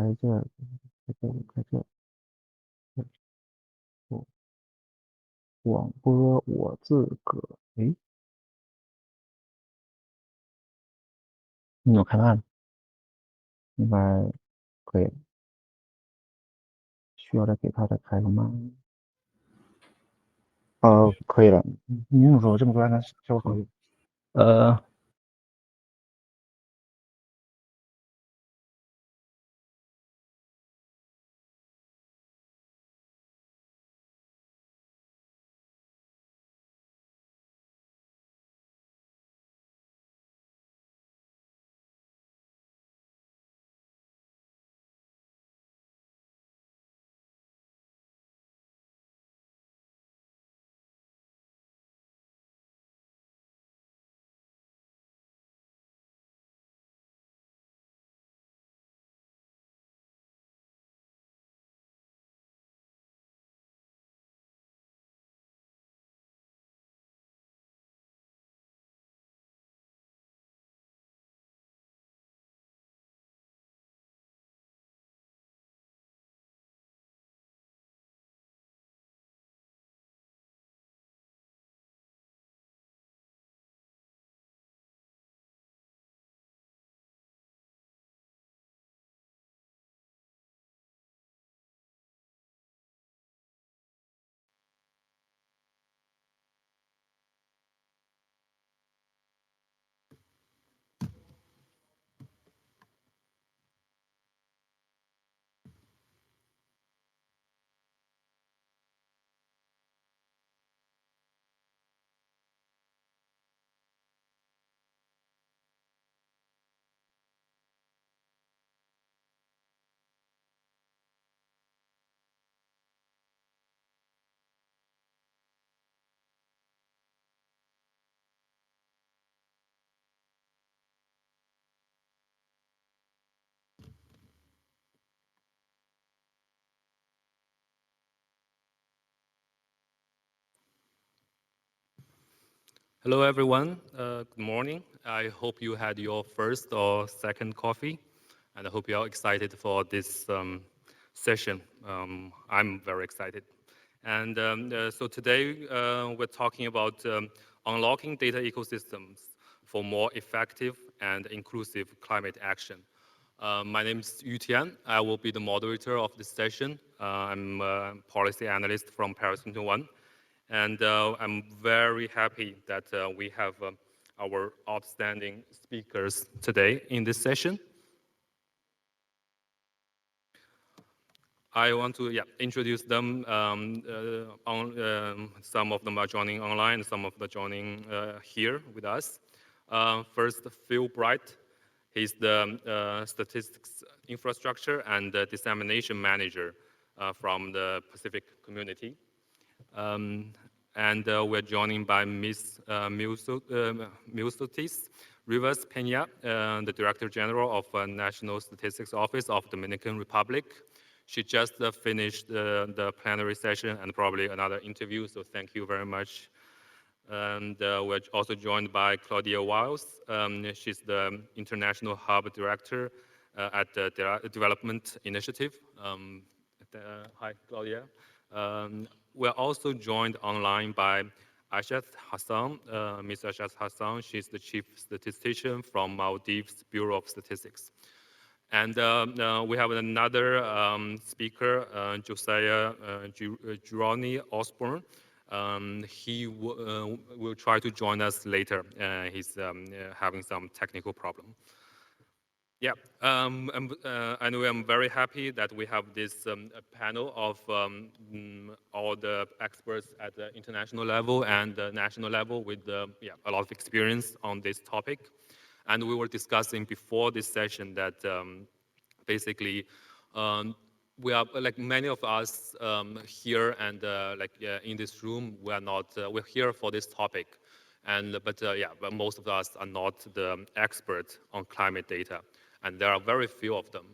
开这个，开这个，广播我自个，诶，我开慢了，应该可以了，需要再给它再开个慢。可以了，你怎么说？这么说应该效果好一点。呃，Hello, everyone. Good morning. I hope you had your first or second coffee, and I hope you are excited for this session. I'm very excited. And so today we're talking about unlocking data ecosystems for more effective and inclusive climate action. My name is Yu Tian. I will be the moderator of this session. I'm a policy analyst from Paris 21. And I'm very happy that we have our outstanding speakers today in this session. I want to introduce them. Some of them are joining online, some of them are joining here with us. First, Phil Bright. He's the statistics infrastructure and dissemination manager from the Pacific community. And we're joined by Ms. Milsotis Rivas Peña, the Director General of National Statistics Office of Dominican Republic. She just finished the plenary session and probably another interview, so thank you very much. And we're also joined by Claudia Wiles. She's the International Hub Director at the Development Initiative. Hi, Claudia. We're also joined online by Ashat Hassan. Ms. Ashat Hassan, she's the Chief Statistician from Maldives Bureau of Statistics. And we have another speaker, Josiah Gironi Osborne. He will try to join us later. He's having some technical problem. Yeah, anyway, I'm very happy that we have this panel of all the experts at the international level and the national level with a lot of experience on this topic. And we were discussing before this session that basically we are, like many of us here and in this room, we are not, we're here for this topic. But most of us are not the expert on climate data, and there are very few of them.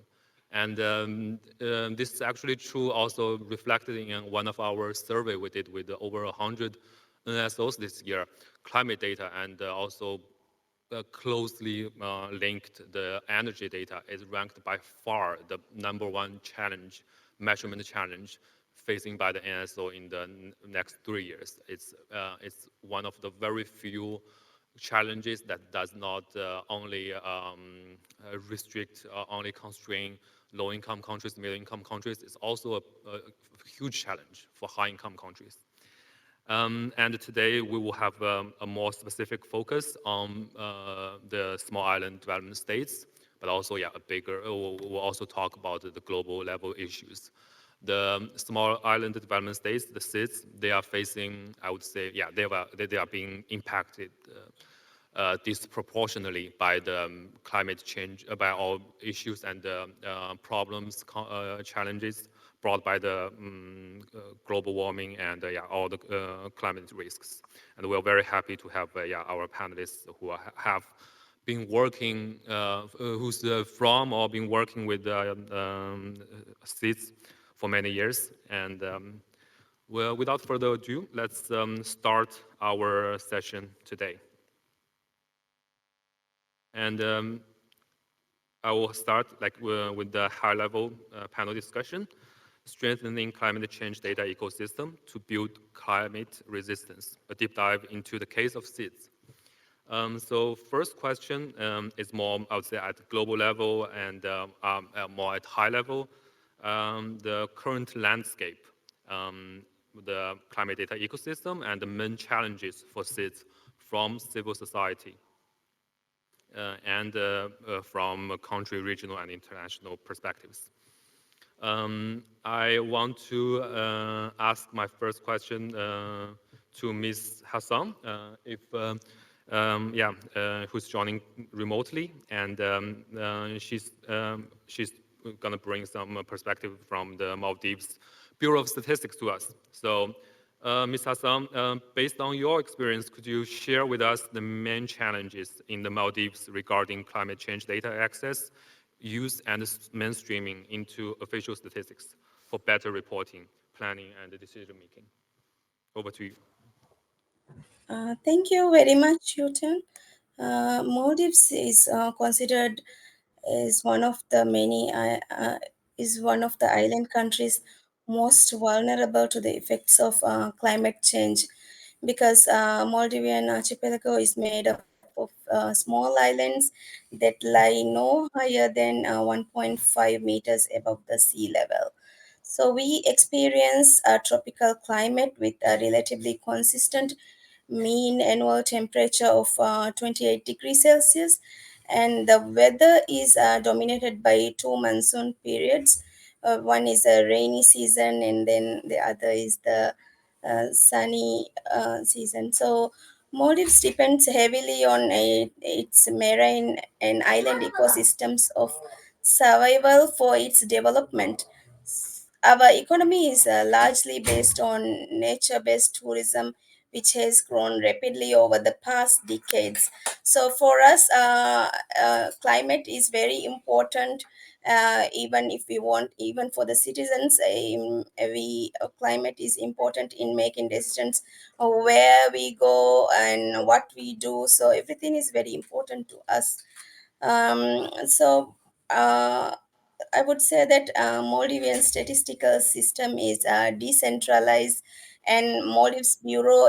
And this is actually true also reflected in one of our survey we did with over 100 NSOs this year, climate data, and also closely linked the energy data is ranked by far the #1 challenge, measurement challenge facing by the NSO in the next 3 years. It's one of the very few challenges that does not only restrict, only constrain low-income countries, middle-income countries. It's also a huge challenge for high-income countries. And today we will have a more specific focus on the small island development states, but also, yeah, a bigger, we'll also talk about the global level issues. The small island development states, the SIDS, they are facing, I would say, yeah, they are being impacted disproportionately by the climate change, by all issues and problems, challenges brought by the global warming and yeah, all the climate risks. And we're very happy to have yeah, our panelists who have been working, who's from or been working with seeds for many years. And well, without further ado, let's start our session today. And I will start like with the high-level panel discussion, strengthening climate change data ecosystem to build climate resistance, a deep dive into the case of seeds. So first question is more, I would say, at global level and more at high level, the current landscape, the climate data ecosystem and the main challenges for seeds from civil society. And from country, regional, and international perspectives. I want to ask my first question to Ms. Hassan, if yeah, who's joining remotely, and she's going to bring some perspective from the Maldives Bureau of Statistics to us. So, Ms. Hassan, based on your experience, could you share with us the main challenges in the Maldives regarding climate change data access, use, and mainstreaming into official statistics for better reporting, planning, and decision making? Over to you. Thank you very much, Houghton. Maldives is considered is one of the many is one of the island countries most vulnerable to the effects of climate change because Maldivian archipelago is made up of small islands that lie no higher than 1.5 meters above the sea level. So we experience a tropical climate with a relatively consistent mean annual temperature of 28 degrees Celsius, and the weather is dominated by two monsoon periods. One is a rainy season, and then the other is the sunny season. So Maldives depends heavily on its marine and island ecosystems of survival for its development. Our economy is largely based on nature based tourism, which has grown rapidly over the past decades. So, for us, climate is very important. Even if we want, even for the citizens, climate is important in making decisions of where we go and what we do. So, everything is very important to us. So, I would say that Maldivian statistical system is decentralized, and Maldives Bureau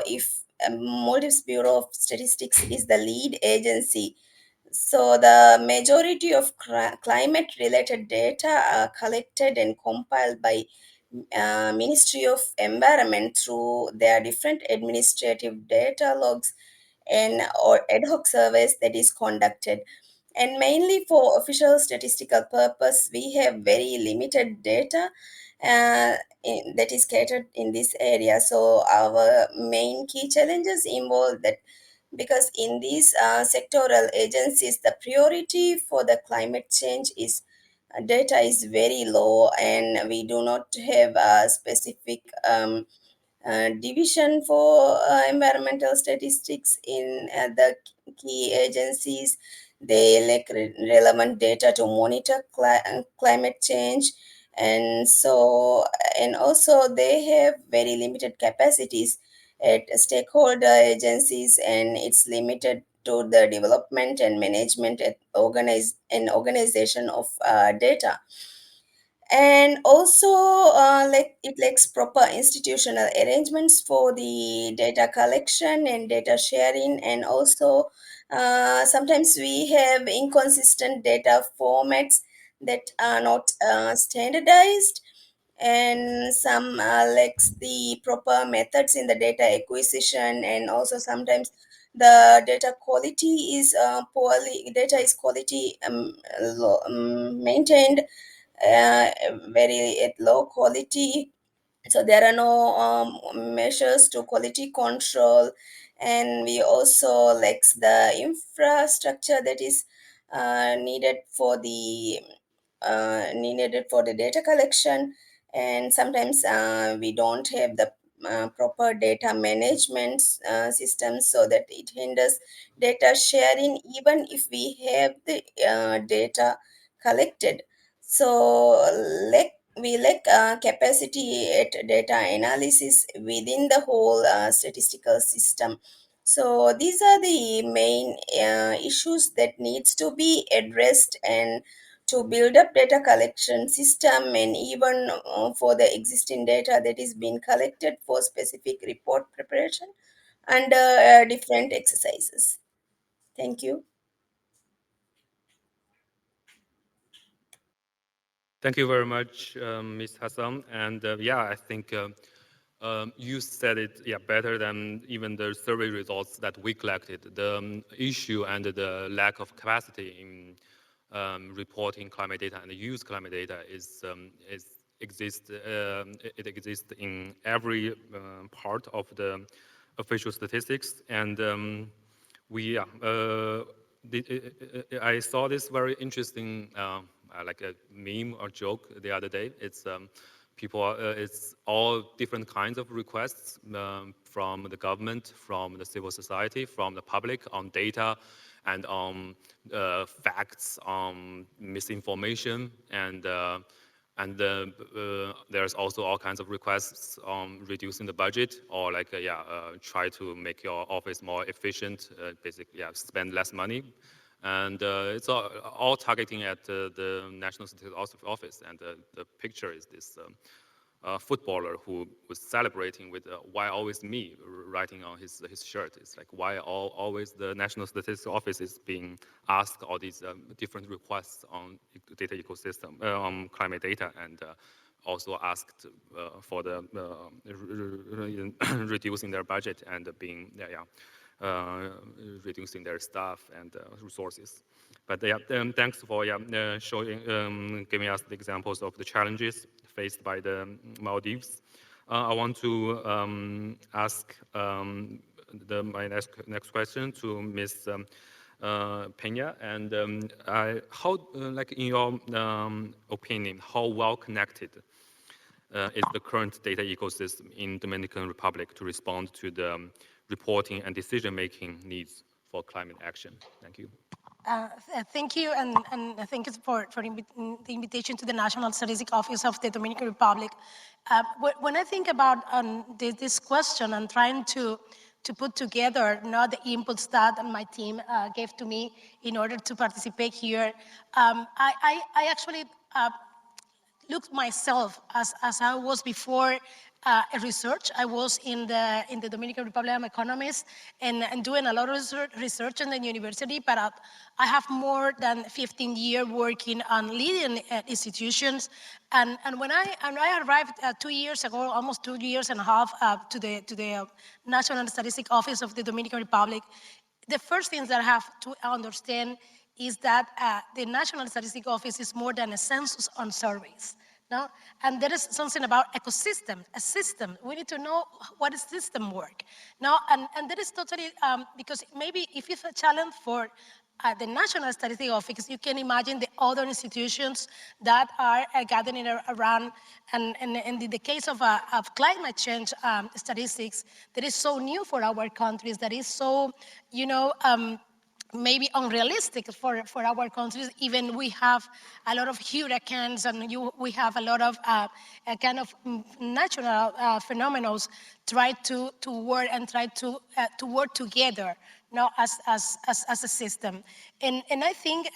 of Statistics is the lead agency. So the majority of climate-related data are collected and compiled by Ministry of Environment through their different administrative data logs and or ad hoc surveys that is conducted. And mainly for official statistical purpose, we have very limited data that is catered in this area. So our main key challenges involve that because in these sectoral agencies, the priority for the climate change is data is very low, and we do not have a specific division for environmental statistics in the key agencies. They lack relevant data to monitor climate change, and so and also they have very limited capacities at stakeholder agencies, and it's limited to the development and management and organization of data. And also it lacks proper institutional arrangements for the data collection and data sharing, and also sometimes we have inconsistent data formats that are not standardized, and some lacks the proper methods in the data acquisition, and also sometimes the data quality is poorly data is quality maintained very at low quality, so there are no measures to quality control. And we also lacks the infrastructure that is needed for the data collection, and sometimes we don't have the proper data management systems, so that it hinders data sharing even if we have the data collected. So we lack capacity at data analysis within the whole statistical system. So these are the main issues that needs to be addressed, and to build up data collection system, and even for the existing data that is being collected for specific report preparation under different exercises. Thank you. Thank you very much, Ms. Hassan. And yeah, I think you said it better than even the survey results that we collected. The issue and the lack of capacity in reporting climate data and use climate data exists in every part of the official statistics. And I saw this very interesting, like a meme or joke the other day. It's it's all different kinds of requests from the government, from the civil society, from the public on data and on facts, on misinformation, and there's also all kinds of requests on reducing the budget, or like try to make your office more efficient, basically spend less money. And it's all targeting at the National Statistics Office. And the picture is this footballer who was celebrating with "Why always me?" writing on his shirt. It's like, why always the National Statistics Office is being asked all these different requests on data ecosystem, on climate data, and also asked for the reducing their budget and being reducing their staff and resources. But thanks for showing, giving us the examples of the challenges faced by the Maldives. I want to ask my next question to Ms. Pena, and how, like in your opinion, how well connected is the current data ecosystem in Dominican Republic to respond to the reporting and decision-making needs for climate action? Thank you. Thank you, and thank you for the invitation to the National Statistics Office of the Dominican Republic. When I think about this question and trying to put together the inputs that my team gave to me in order to participate here, I actually looked myself as I was before a research. I was in the Dominican Republic. I'm an economist and doing a lot of research in the university, but I have more than 15 years working on leading institutions. And when I arrived 2 years ago, almost 2 years and a half, to the National Statistics Office of the Dominican Republic, the first things that I have to understand is that the National Statistics Office is more than a census on surveys. No? And there is something about ecosystem, a system. We need to know what a system work. No? And that is totally, because maybe if it's a challenge for the National Statistics Office, you can imagine the other institutions that are gathering around. And in the case of climate change statistics, that is so new for our countries, that is so, maybe unrealistic for our countries. Even we have a lot of hurricanes, and we have a lot of kind of natural phenomena try to work and try to work together not as a system. And I think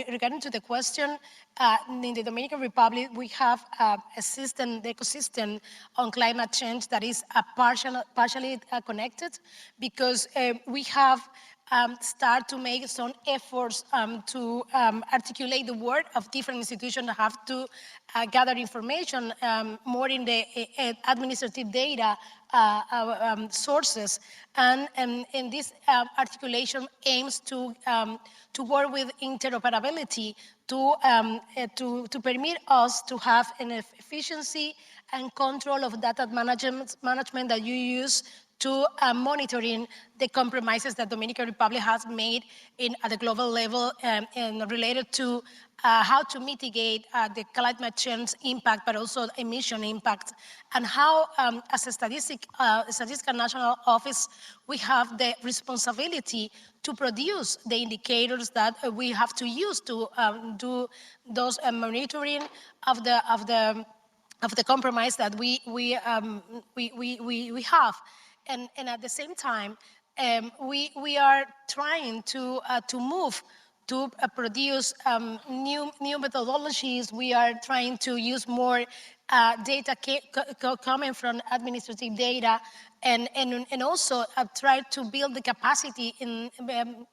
regarding to the question, in the Dominican Republic, we have a system, the ecosystem on climate change that is partially connected, because we have start to make some efforts to articulate the work of different institutions that have to gather information more in the administrative data sources. And this articulation aims to work with interoperability to permit us to have an efficiency and control of data management that you use to monitoring the compromises that Dominican Republic has made at the global level and related to how to mitigate the climate change impact, but also emission impact, and how, as a statistical national office, we have the responsibility to produce the indicators that we have to use to do those monitoring of the compromise that we have. And at the same time, we are trying to move to produce new methodologies. We are trying to use more data coming from administrative data, and also try to build the capacity in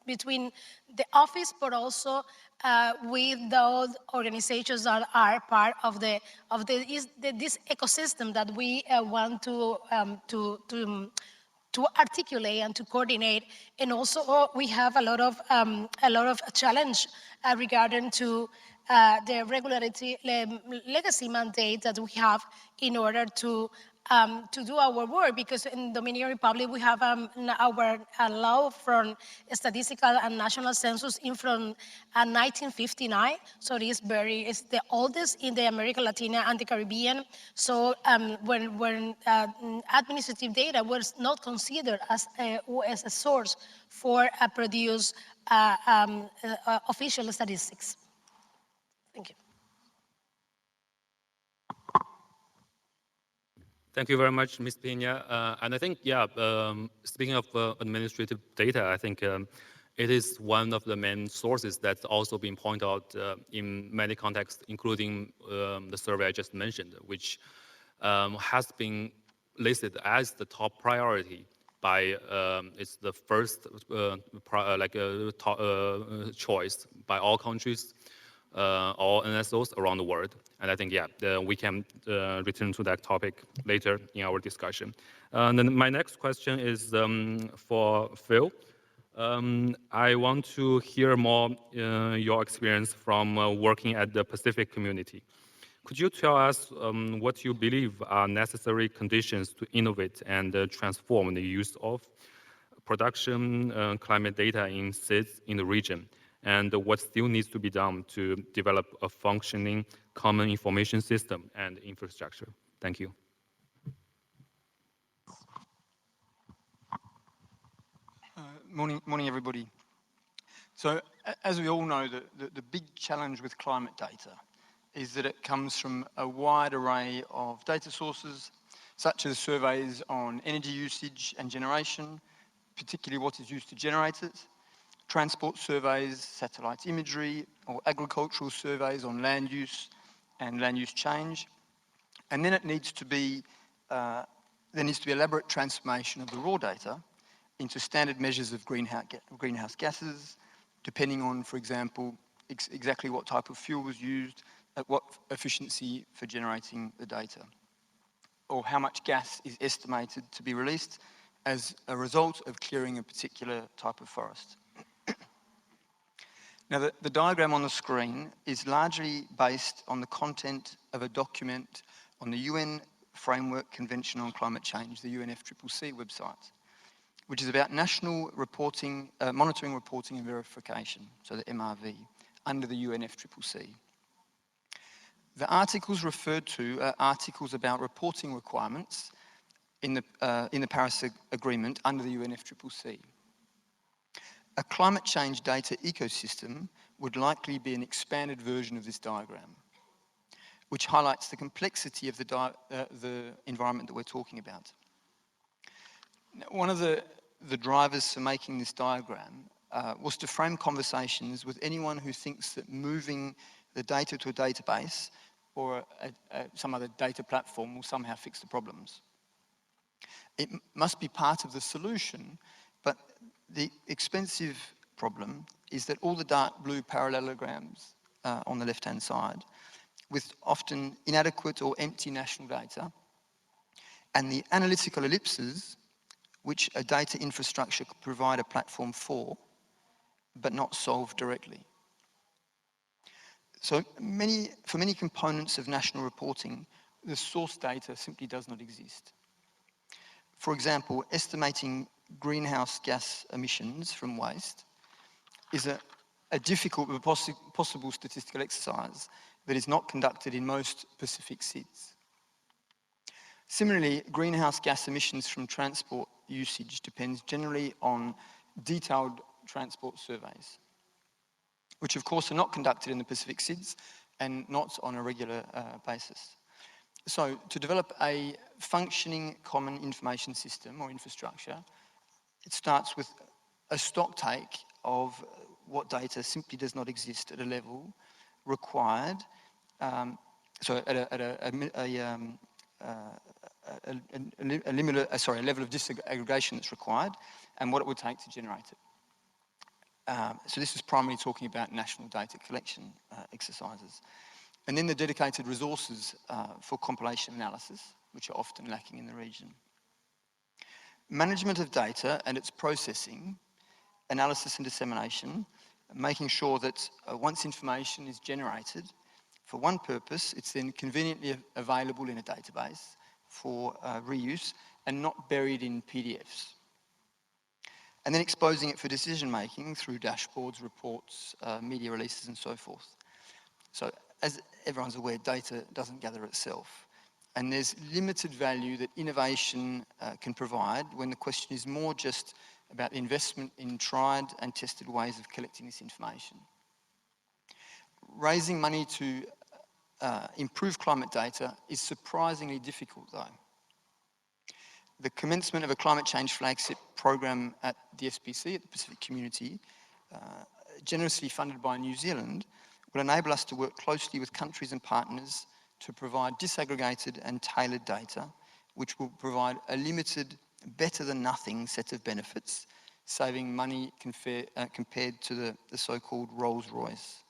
between the office, but also with those organizations that are part of this ecosystem that we want to articulate and to coordinate. And also we have a lot of challenge regarding to the regulatory legacy mandate that we have in order to do our work, because in Dominican Republic we have our law from statistical and national census in from 1959, so it's the oldest in the America Latina and the Caribbean. So when administrative data was not considered as a source for produce official statistics. Thank you. Thank you very much, Ms. Pena. And I think, yeah, speaking of administrative data, I think it is one of the main sources that's also been pointed out in many contexts, including the survey I just mentioned, which has been listed as the top priority by, it's the first choice by all countries, all NSOs around the world. And I think, yeah, we can return to that topic later in our discussion. And then my next question is for Phil. I want to hear more your experience from working at the Pacific community. Could you tell us what you believe are necessary conditions to innovate and transform the use of production climate data in SIDS in the region, and what still needs to be done to develop a functioning common information system and infrastructure? Thank you. Morning, everybody. So, as we all know, the big challenge with climate data is that it comes from a wide array of data sources, such as surveys on energy usage and generation, particularly what is used to generate it, transport surveys, satellite imagery, or agricultural surveys on land use and land use change. And then it needs to be, elaborate transformation of the raw data into standard measures of greenhouse gases, depending on, for example, exactly what type of fuel was used, at what efficiency for generating the data, or how much gas is estimated to be released as a result of clearing a particular type of forest. Now, the diagram on the screen is largely based on the content of a document on the UN Framework Convention on Climate Change, the UNFCCC website, which is about national reporting, monitoring, reporting and verification, so the MRV, under the UNFCCC. The articles referred to are articles about reporting requirements in the Paris Agreement under the UNFCCC. A climate change data ecosystem would likely be an expanded version of this diagram, which highlights the complexity of the environment that we're talking about. Now, one of the the drivers for making this diagram was to frame conversations with anyone who thinks that moving the data to a database or some other data platform will somehow fix the problems. It must be part of the solution, but the expensive problem is that all the dark blue parallelograms on the left-hand side, with often inadequate or empty national data, and the analytical ellipses, which a data infrastructure could provide a platform for, but not solve directly. So for many components of national reporting, the source data simply does not exist. For example, estimating greenhouse gas emissions from waste is a difficult but possible statistical exercise that is not conducted in most Pacific SIDS. Similarly, greenhouse gas emissions from transport usage depends generally on detailed transport surveys, which of course are not conducted in the Pacific SIDS and not on a regular basis. So to develop a functioning common information system or infrastructure, it starts with a stock take of what data simply does not exist at a level required, so at a level of disaggregation that's required, and what it would take to generate it. So this is primarily talking about national data collection exercises. And then the dedicated resources for compilation analysis, which are often lacking in the region. Management of data and its processing, analysis and dissemination, making sure that once information is generated for one purpose, it's then conveniently available in a database for reuse and not buried in PDFs. And then exposing it for decision making through dashboards, reports, media releases, and so forth. So as everyone's aware, data doesn't gather itself. And there's limited value that innovation can provide when the question is more just about investment in tried and tested ways of collecting this information. Raising money to improve climate data is surprisingly difficult, though. The commencement of a climate change flagship program at the SPC, at the Pacific Community, generously funded by New Zealand, will enable us to work closely with countries and partners to provide disaggregated and tailored data, which will provide a limited, better than nothing set of benefits, saving money compared to the so-called Rolls-Royce.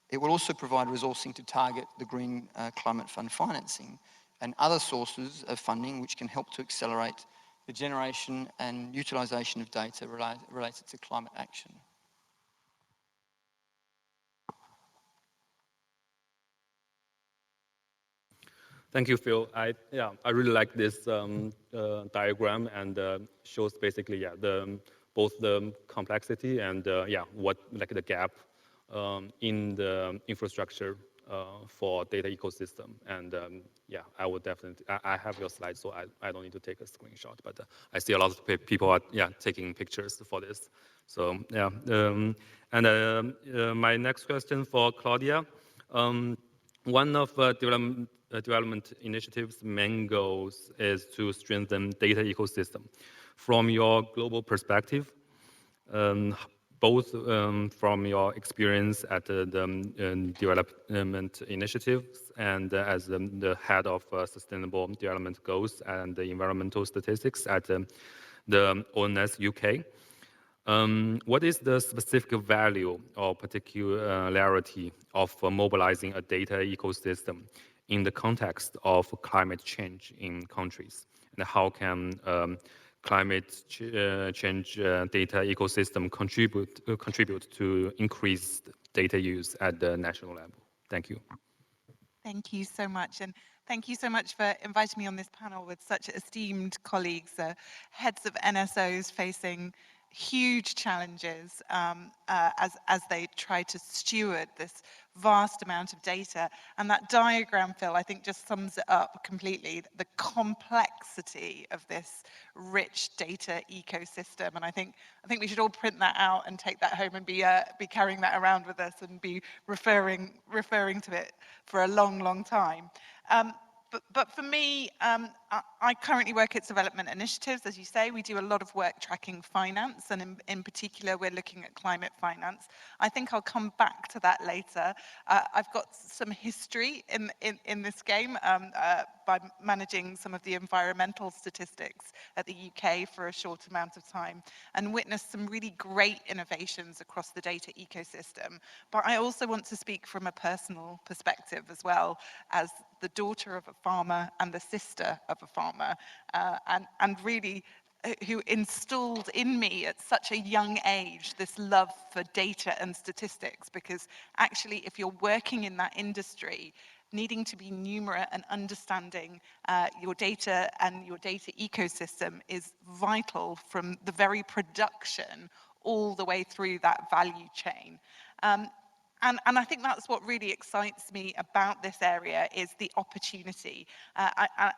It will also provide resourcing to target the Green Climate Fund financing and other sources of funding which can help to accelerate the generation and utilisation of data related to climate action. Thank you, Phil. I really like this diagram, and shows basically both the complexity and what like the gap in the infrastructure for data ecosystem. And I would definitely, I have your slide, so I don't need to take a screenshot, but I see a lot of people are taking pictures for this. So my next question for Claudia. One of development initiatives' main goals is to strengthen data ecosystem. From your global perspective, both from your experience at the development initiatives and as the head of sustainable development goals and the environmental statistics at the ONS UK, what is the specific value or particularity of mobilizing a data ecosystem in the context of climate change in countries? And how can climate change data ecosystem contribute to increased data use at the national level? Thank you. Thank you so much. And thank you so much for inviting me on this panel with such esteemed colleagues, heads of NSOs facing huge challenges as they try to steward this vast amount of data. And that diagram, Phil, I think just sums it up completely, the complexity of this rich data ecosystem. And I think we should all print that out and take that home and be carrying that around with us and be referring to it for a long, long time. But for me, I currently work at Development Initiatives. As you say, we do a lot of work tracking finance, and in particular, we're looking at climate finance. I think I'll come back to that later. I've got some history in this game by managing some of the environmental statistics at the UK for a short amount of time, and witnessed some really great innovations across the data ecosystem. But I also want to speak from a personal perspective as well, as the daughter of a farmer and the sister of a farmer, and really who installed in me at such a young age this love for data and statistics, because actually if you're working in that industry, needing to be numerate and understanding your data and your data ecosystem is vital from the very production all the way through that value chain. And I think that's what really excites me about this area, is the opportunity.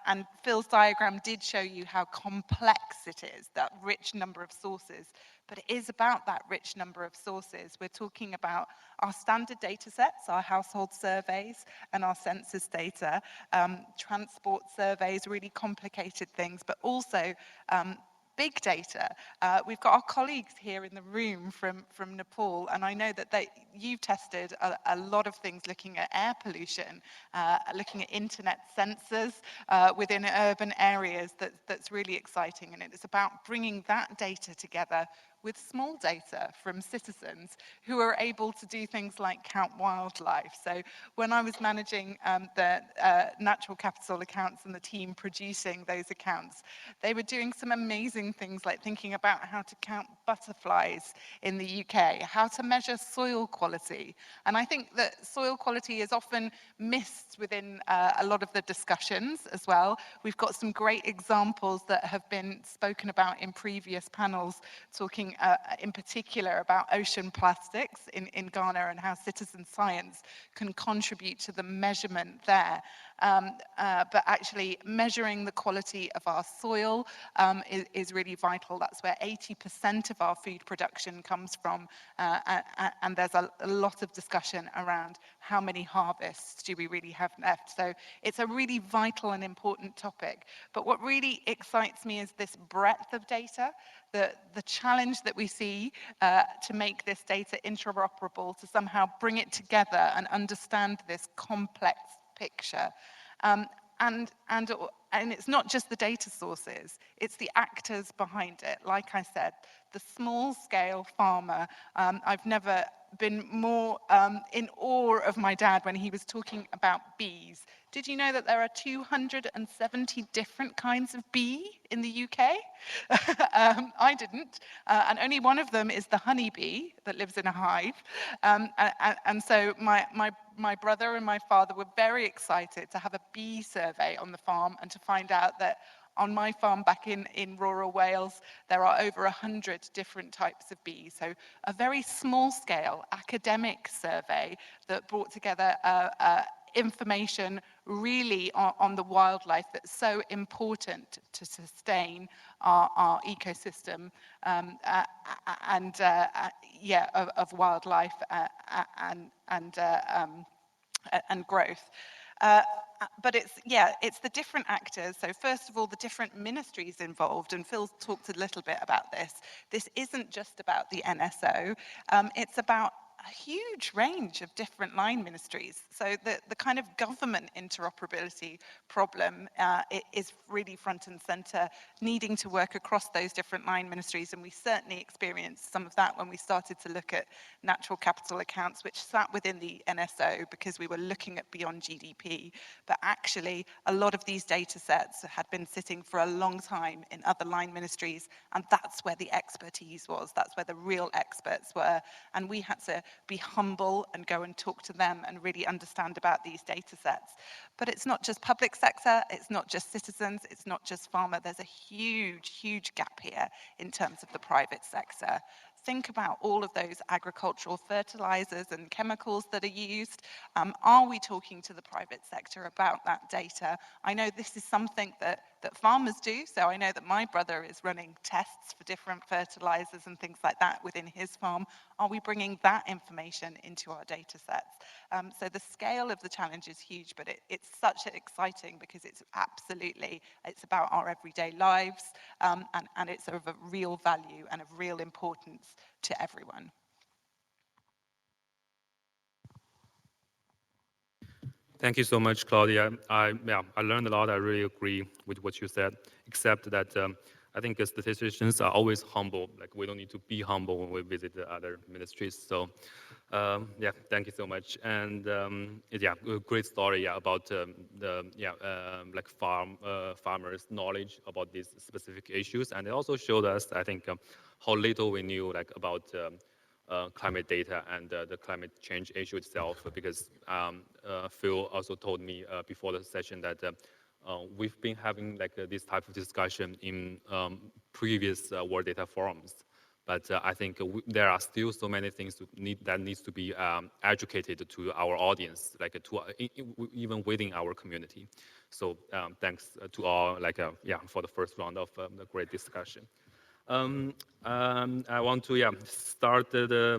And Phil's diagram did show you how complex it is, that rich number of sources. But it is about that rich number of sources. We're talking about our standard data sets, our household surveys and our census data, transport surveys, really complicated things, but also big data. We've got our colleagues here in the room from Nepal, and I know that you've tested a lot of things looking at air pollution, looking at internet sensors within urban areas. That's really exciting, and it's about bringing that data together with small data from citizens who are able to do things like count wildlife. So when I was managing the natural capital accounts and the team producing those accounts, they were doing some amazing things like thinking about how to count butterflies in the UK, how to measure soil quality. And I think that soil quality is often missed within a lot of the discussions as well. We've got some great examples that have been spoken about in previous panels, talking in particular about ocean plastics in Ghana and how citizen science can contribute to the measurement there. But actually measuring the quality of our soil is really vital. That's where 80% of our food production comes from, and there's a lot of discussion around how many harvests do we really have left. So it's a really vital and important topic. But what really excites me is this breadth of data, the challenge that we see to make this data interoperable, to somehow bring it together and understand this complex picture. And it's not just the data sources, it's the actors behind it. Like I said, the small scale farmer. I've never been more in awe of my dad when he was talking about bees. Did you know that there are 270 different kinds of bee in the UK? I didn't, and only one of them is the honeybee that lives in a hive. And so my brother and my father were very excited to have a bee survey on the farm and to find out that on my farm back in rural Wales, there are over 100 different types of bees. So a very small scale academic survey that brought together information really on the wildlife that's so important to sustain our ecosystem of wildlife and growth. But it's the different actors. So first of all, the different ministries involved, and Phil talked a little bit about this. This isn't just about the NSO, it's about a huge range of different line ministries. So the kind of government interoperability problem is really front and center, needing to work across those different line ministries. And we certainly experienced some of that when we started to look at natural capital accounts, which sat within the NSO because we were looking at beyond GDP. But actually, a lot of these data sets had been sitting for a long time in other line ministries, and that's where the expertise was. That's where the real experts were. And we had to be humble and go and talk to them and really understand about these data sets. But it's not just public sector, it's not just citizens, it's not just farmer. There's a huge, huge gap here in terms of the private sector. Think about all of those agricultural fertilizers and chemicals that are used. Are we talking to the private sector about that data? I know this is something that that farmers do. So I know that my brother is running tests for different fertilizers and things like that within his farm. Are we bringing that information into our data sets? So the scale of the challenge is huge, but it's such exciting because it's about our everyday lives, and it's of a real value and of real importance to everyone. Thank you so much, Claudia. I learned a lot. I really agree with what you said, except that I think statisticians are always humble. Like, we don't need to be humble when we visit the other ministries. So yeah, thank you so much. And yeah, a great story about the like farmers' knowledge about these specific issues, and it also showed us, I think, how little we knew like about climate data and the climate change issue itself, because Phil also told me before the session that we've been having like this type of discussion in previous World Data Forums. But I think there are still so many things that needs to be educated to our audience, like even within our community. So thanks to all, like for the first round of the great discussion. I want to start the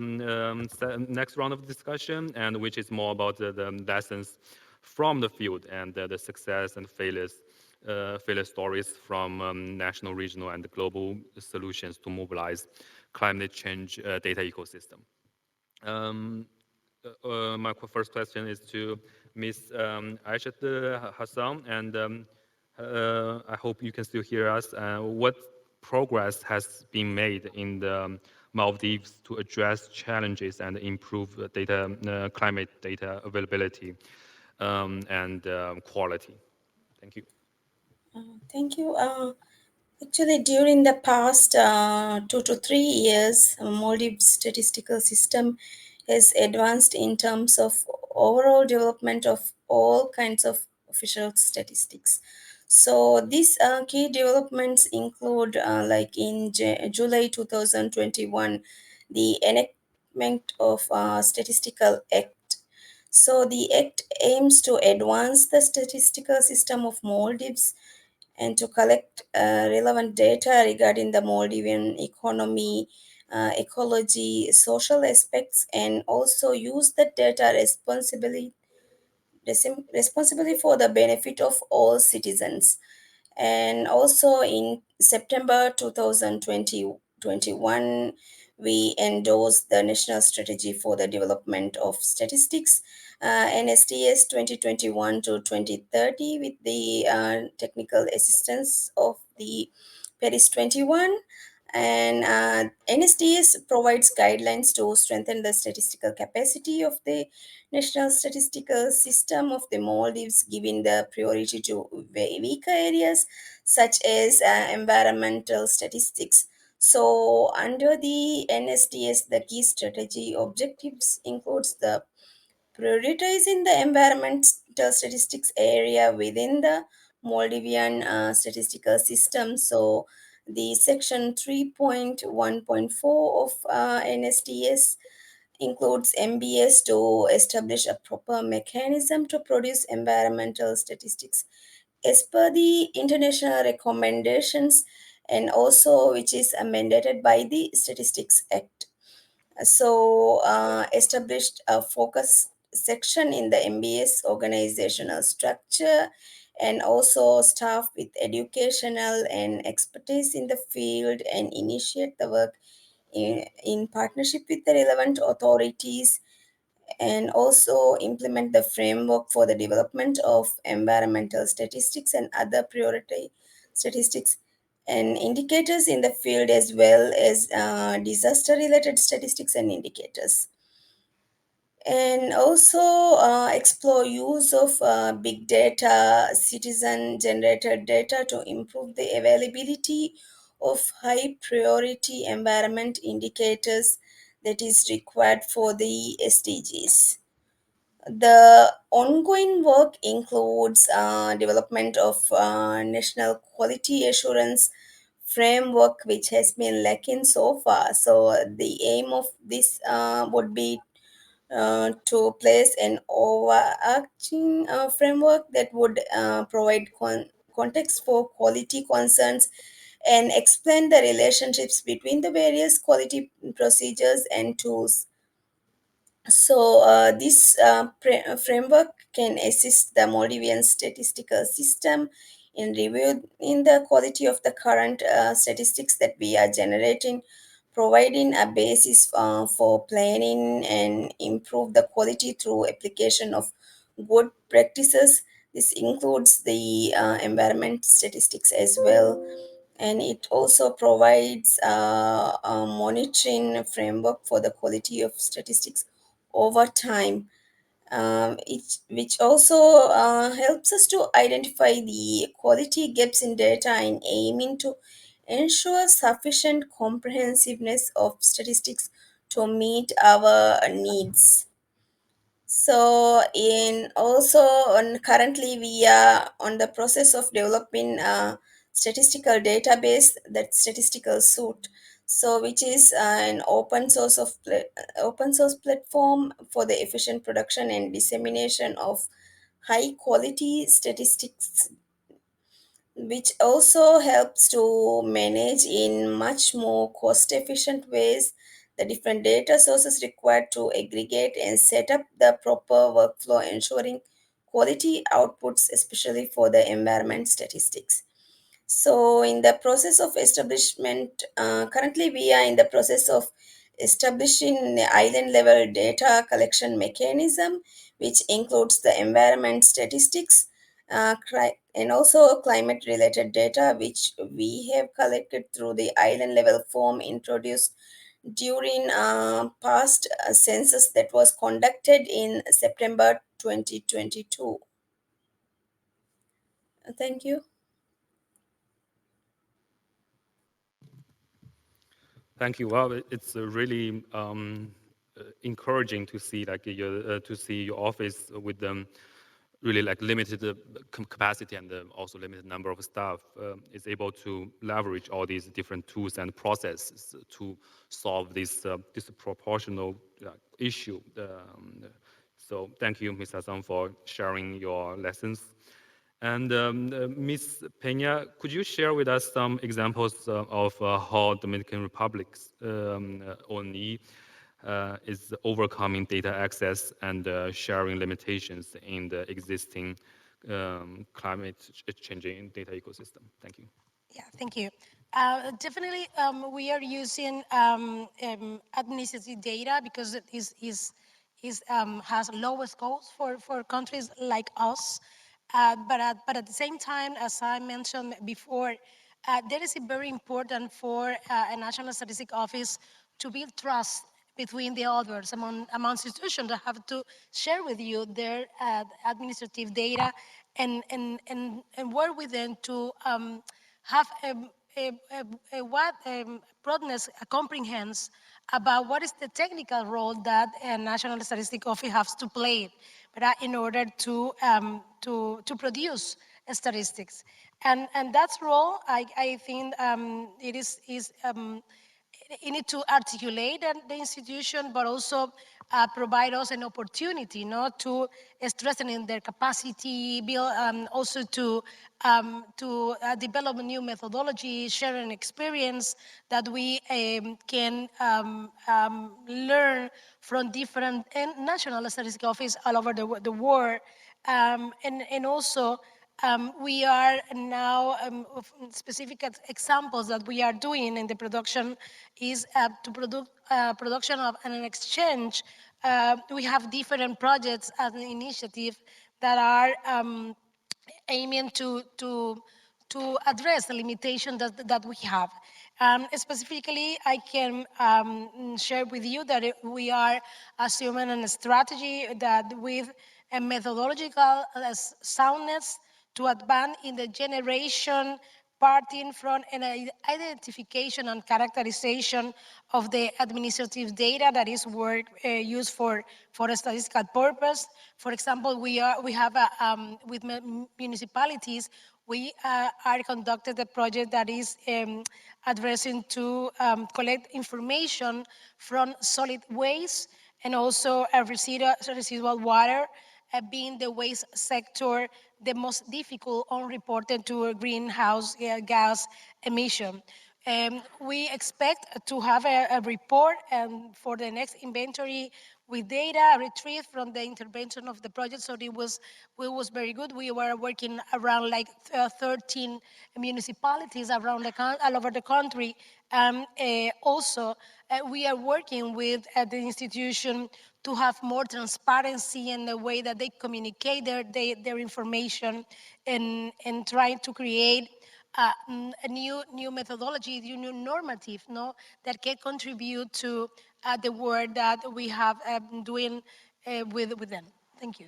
next round of discussion, and which is more about the lessons from the field and the success and failure stories from national, regional, and global solutions to mobilize climate change data ecosystem. My first question is to Ms. Aishat Hassan, and I hope you can still hear us. What progress has been made in the Maldives to address challenges and improve climate data availability and quality? Thank you. Thank you. Actually, during the past 2 to 3 years, Maldives statistical system has advanced in terms of overall development of all kinds of official statistics. So these key developments include, like in July 2021, the enactment of Statistical Act. So the Act aims to advance the statistical system of Maldives and to collect relevant data regarding the Maldivian economy, ecology, social aspects, and also use the data responsibly for the benefit of all citizens. And also in September 2021, we endorsed the National Strategy for the Development of Statistics, NSTS 2021 to 2030, with the technical assistance of the Paris 21. And NSTS provides guidelines to strengthen the statistical capacity of the national statistical system of the Maldives, giving the priority to weaker areas such as environmental statistics. So, under the NSTS, the key strategy objectives includes the prioritizing the environmental statistics area within the Maldivian statistical system. So, the section 3.1.4 of NSTS includes MBS to establish a proper mechanism to produce environmental statistics as per the international recommendations, and also which is mandated by the Statistics Act. So, established a focus section in the MBS organizational structure, and also staff with educational and expertise in the field, and initiate the work in partnership with the relevant authorities, and also implement the framework for the development of environmental statistics and other priority statistics and indicators in the field, as well as disaster related statistics and indicators. And also explore use of big data, citizen generated data, to improve the availability of high priority environment indicators that is required for the SDGs. The ongoing work includes development of national quality assurance framework, which has been lacking so far. So the aim of this would be to place an overarching framework that would provide context for quality concerns and explain the relationships between the various quality procedures and tools. So, this framework can assist the Maldivian statistical system in reviewing the quality of the current statistics that we are generating, providing a basis for planning and improve the quality through application of good practices. This includes the environment statistics as well, and it also provides a monitoring framework for the quality of statistics over time, which also helps us to identify the quality gaps in data and aiming to ensure sufficient comprehensiveness of statistics to meet our needs. So, in also on currently we are on the process of developing a statistical database, that statistical suite. So, which is an open source platform for the efficient production and dissemination of high quality statistics, which also helps to manage in much more cost efficient ways the different data sources required to aggregate and set up the proper workflow, ensuring quality outputs, especially for the environment statistics. So, in the process of establishment, currently we are in the process of establishing the island level data collection mechanism, which includes the environment statistics and also climate related data, which we have collected through the island level form introduced during past census that was conducted in September 2022. Thank you. Thank you. Well, it's really encouraging to see your office with really like limited capacity and also limited number of staff is able to leverage all these different tools and processes to solve this disproportional issue. So thank you, Ms. Hassan, for sharing your lessons. And Ms. Peña, could you share with us some examples of how Dominican Republic's ONE is overcoming data access and sharing limitations in the existing climate changing data ecosystem? Thank you. Yeah, thank you. Definitely, we are using administrative data because it has lowest costs for countries like us. But at the same time, as I mentioned before, there is very important for a national statistic office to build trust between the others among institutions that have to share with you their administrative data and work with them to have a what broadness comprehends about what is the technical role that a national statistic office has to play, but in order to produce statistics, and that's role I think it is you need to articulate the institution, but also provide us an opportunity, to strengthen their capacity, build also to develop a new methodology, sharing experience that we can learn from different national statistical offices all over the world, and also. We are now of specific examples that we are doing in the production is to production of an exchange. We have different projects as an initiative that are aiming to address the limitation that we have. Specifically, I can share with you that we are assuming a strategy that with a methodological soundness to advance in the generation parting from an identification and characterization of the administrative data that is used for a statistical purpose. For example, we have with municipalities, we are conducted a project that is addressing to collect information from solid waste and also residual water, being the waste sector the most difficult unreported to greenhouse gas emission. We expect to have a report for the next inventory with data retrieved from the intervention of the project. So it was very good. We were working around like 13 municipalities around all over the country. Also, we are working with the institution to have more transparency in the way that they communicate their information, and trying to create a new methodology, a new normative, no, that can contribute to the work that we have doing with them. Thank you.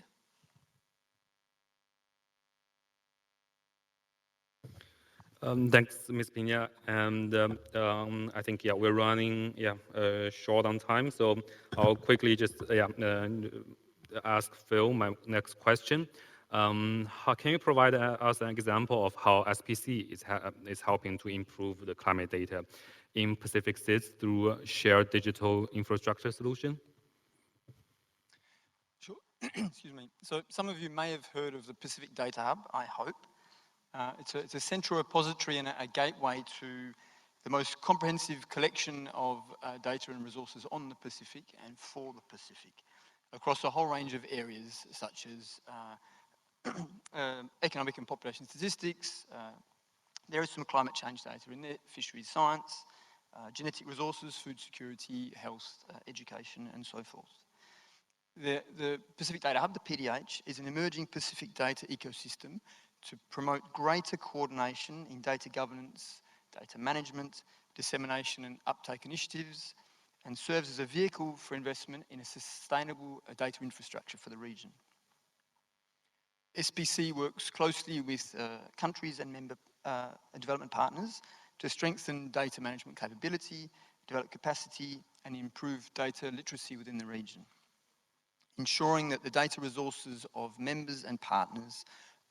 Thanks, Ms. Pina. And I think, yeah, we're running short on time. So I'll quickly just ask Phil my next question. How can you provide us an example of how SPC is helping to improve the climate data in Pacific States through shared digital infrastructure solution? Sure. Excuse me. So some of you may have heard of the Pacific Data Hub, I hope. It's a central repository and a gateway to the most comprehensive collection of data and resources on the Pacific and for the Pacific, across a whole range of areas such as economic and population statistics. There is some climate change data in there, fisheries science, genetic resources, food security, health, education, and so forth. The Pacific Data Hub, the PDH, is an emerging Pacific data ecosystem to promote greater coordination in data governance, data management, dissemination and uptake initiatives, and serves as a vehicle for investment in a sustainable data infrastructure for the region. SPC works closely with countries and member development partners to strengthen data management capability, develop capacity, and improve data literacy within the region, ensuring that the data resources of members and partners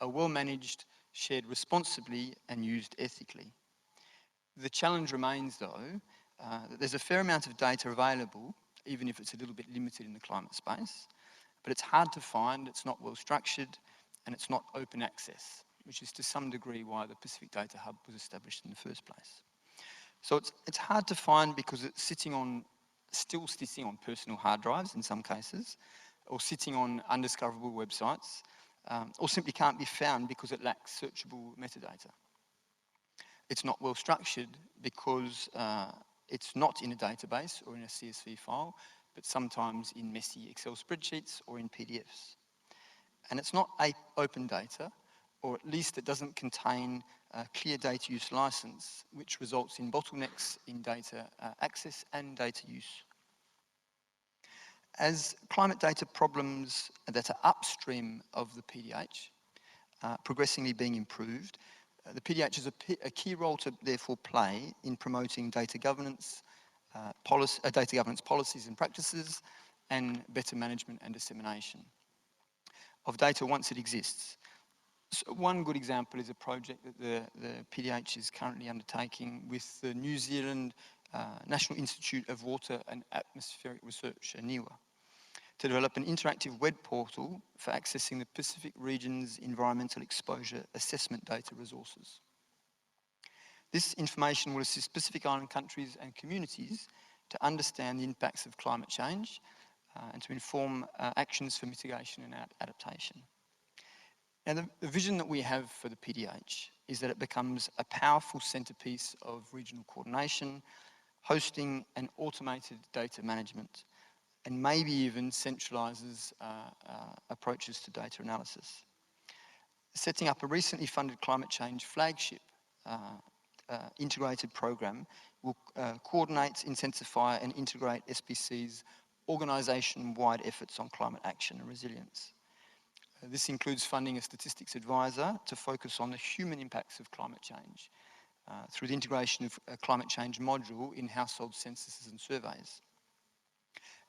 are well managed, shared responsibly, and used ethically. The challenge remains, though, that there's a fair amount of data available, even if it's a little bit limited in the climate space, but it's hard to find, it's not well structured, and it's not open access, which is to some degree why the Pacific Data Hub was established in the first place. So it's hard to find because it's still sitting on personal hard drives in some cases, or sitting on undiscoverable websites, or simply can't be found because it lacks searchable metadata. It's not well structured because it's not in a database or in a CSV file, but sometimes in messy Excel spreadsheets or in PDFs. And it's not open data, or at least it doesn't contain a clear data use license, which results in bottlenecks in data access and data use. As climate data problems that are upstream of the PDH progressively being improved, the PDH has a key role to therefore play in promoting data governance, data governance policies and practices, and better management and dissemination of data once it exists. So one good example is a project that the PDH is currently undertaking with the New Zealand National Institute of Water and Atmospheric Research, NIWA, to develop an interactive web portal for accessing the Pacific region's environmental exposure assessment data resources. This information will assist Pacific Island countries and communities to understand the impacts of climate change and to inform actions for mitigation and adaptation. Now, the vision that we have for the PDH is that it becomes a powerful centerpiece of regional coordination, hosting and automated data management, and maybe even centralizes approaches to data analysis. Setting up a recently funded climate change flagship integrated program will coordinate, intensify and integrate SPC's organisation-wide efforts on climate action and resilience. This includes funding a statistics advisor to focus on the human impacts of climate change through the integration of a climate change module in household censuses and surveys,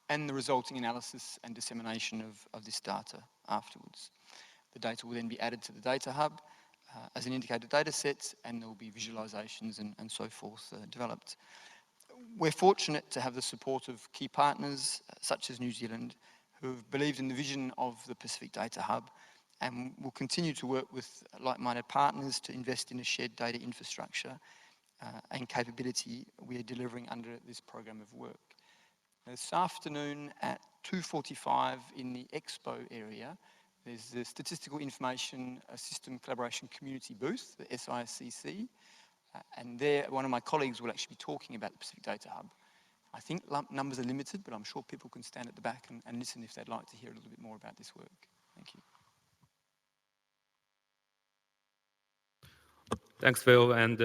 and the resulting analysis and dissemination of this data afterwards. The data will then be added to the data hub as an indicator data set, and there will be visualizations and so forth developed. We're fortunate to have the support of key partners such as New Zealand, who have believed in the vision of the Pacific Data Hub and we'll continue to work with like-minded partners to invest in a shared data infrastructure and capability we are delivering under this program of work. This afternoon at 2:45 in the expo area, there's the Statistical Information System Collaboration Community booth, the SICC, and there one of my colleagues will actually be talking about the Pacific Data Hub. I think numbers are limited, but I'm sure people can stand at the back and listen if they'd like to hear a little bit more about this work. Thank you. Thanks, Phil. And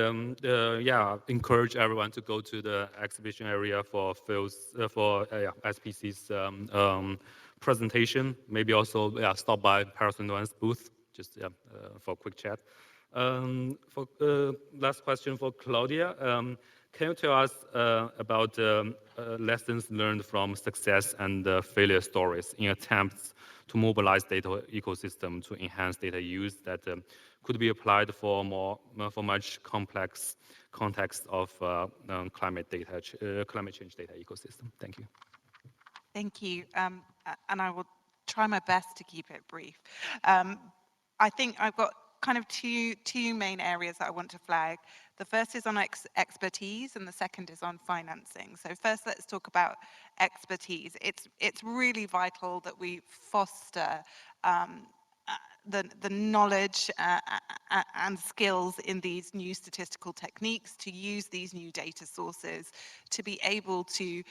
yeah, encourage everyone to go to the exhibition area for Phil's SPC's presentation. Maybe also stop by Paris Noan's booth just for a quick chat. For last question for Claudia. Can you tell us about lessons learned from success and failure stories in attempts to mobilize data ecosystem to enhance data use that could be applied for much complex context of climate change data ecosystem? Thank you. Thank you. And I will try my best to keep it brief. I think I've got kind of two main areas that I want to flag. The first is on expertise and the second is on financing. So first, let's talk about expertise. It's really vital that we foster the knowledge and skills in these new statistical techniques to use these new data sources to be able to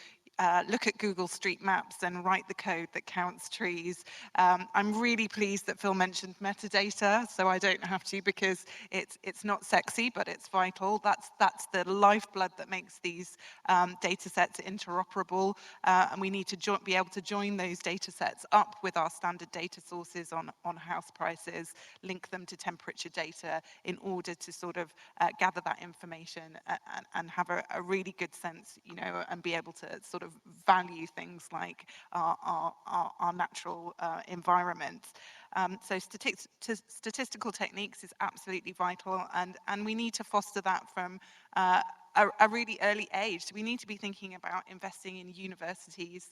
look at Google Street Maps and write the code that counts trees. I'm really pleased that Phil mentioned metadata, so I don't have to because it's not sexy, but it's vital. That's the lifeblood that makes these data sets interoperable, and we need to be able to join those data sets up with our standard data sources on house prices, link them to temperature data in order to sort of gather that information and have a really good sense, you know, and be able to sort of value things like our natural environment. So statistical techniques is absolutely vital, and we need to foster that from a really early age. We need to be thinking about investing in universities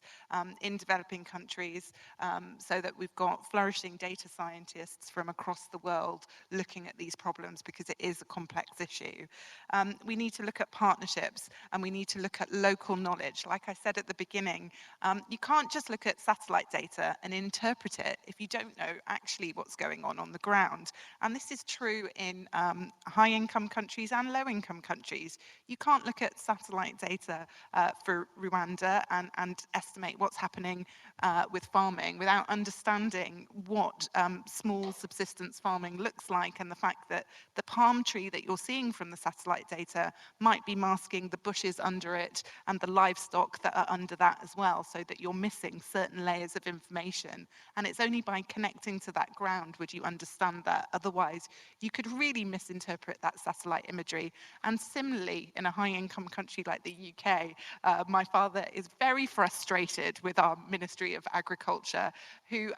in developing countries so that we've got flourishing data scientists from across the world looking at these problems because it is a complex issue. We need to look at partnerships and we need to look at local knowledge. Like I said at the beginning, you can't just look at satellite data and interpret it if you don't know actually what's going on the ground. And this is true in high-income countries and low-income countries. You can't look at satellite data for Rwanda and estimate what's happening with farming without understanding what small subsistence farming looks like and the fact that the palm tree that you're seeing from the satellite data might be masking the bushes under it and the livestock that are under that as well, so that you're missing certain layers of information. And it's only by connecting to that ground would you understand that. Otherwise, you could really misinterpret that satellite imagery. And similarly, in a high-income country like the UK, my father is very frustrated with our Ministry of Agriculture, who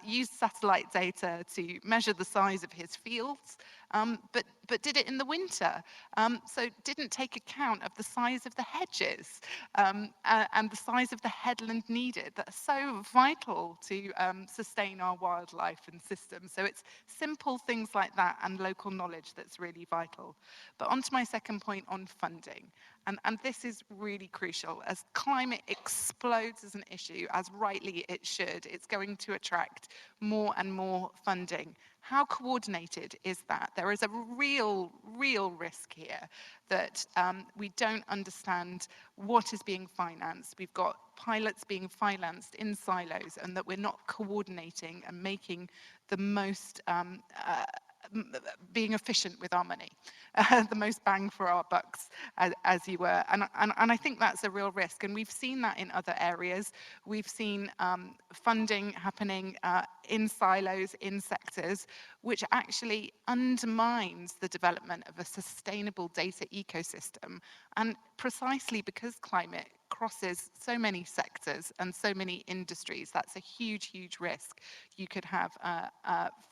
used satellite data to measure the size of his fields, but did it in the winter. So didn't take account of the size of the hedges and the size of the headland needed that are so vital to sustain our wildlife and systems. So it's simple things like that and local knowledge that's really vital. But on to my second point on funding. And this is really crucial. As climate explodes as an issue, as rightly it should, it's going to attract more and more funding. How coordinated is that? There is a real risk here that we don't understand what is being financed. We've got pilots being financed in silos and that we're not coordinating and making the most being efficient with our money, the most bang for our bucks, as you were. And I think that's a real risk. And we've seen that in other areas. We've seen funding happening in silos, in sectors, which actually undermines the development of a sustainable data ecosystem. And precisely because climate crosses so many sectors and so many industries. That's a huge, huge risk. You could have